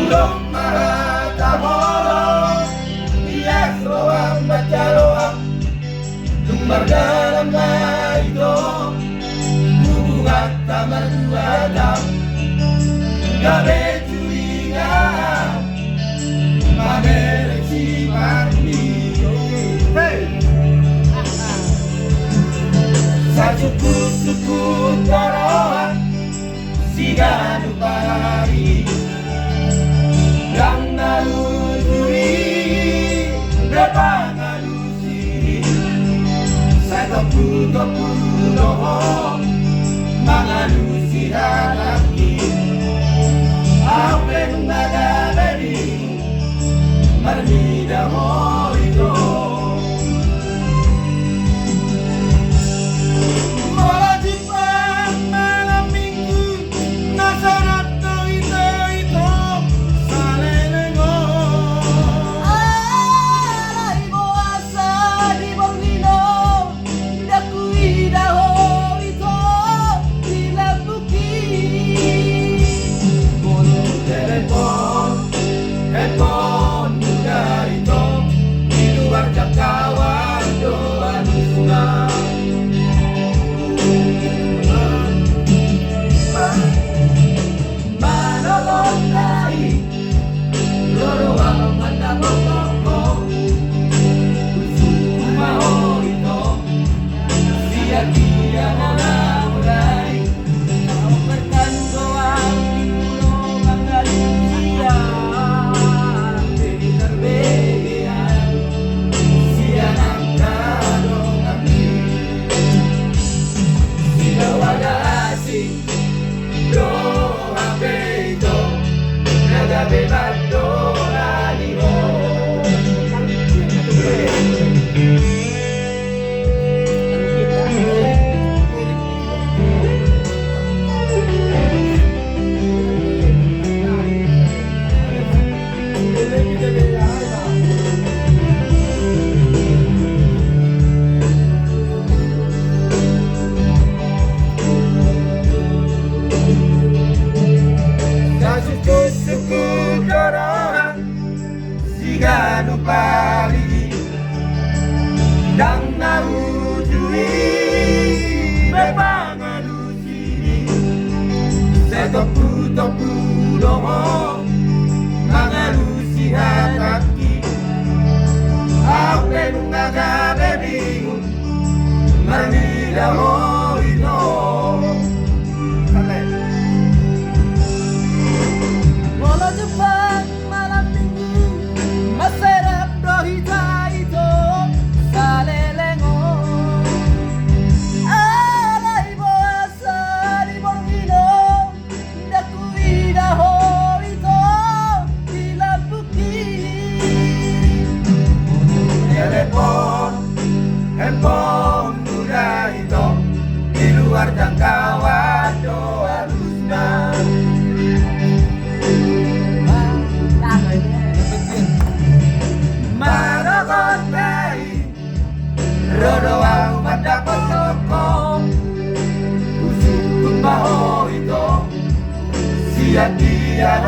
Ulok mahataholo Yes roam baca roam Tumbar dalam itu Hubungan tamar dua dam Gabe curiga Mabere si mandi Hey Suku korohan Siga nupari Yang naluturi Berpangalusiri Saya topu dohong Mangalusi halaki Ape naga beri Marmida horito Pali dan naujui bepangalusiri setopu domo mangalusi hataki ape nungaga bebingung marmida hoino Bola Jepang malam minggu Maserap dohita itu Salelengo Alai boasa di Borgino Dakui daho itu Dilampuki Handphone muda itu Di luar jangkauan doa lusna Rodoang mendapat toko Usuk baho itu Siap dia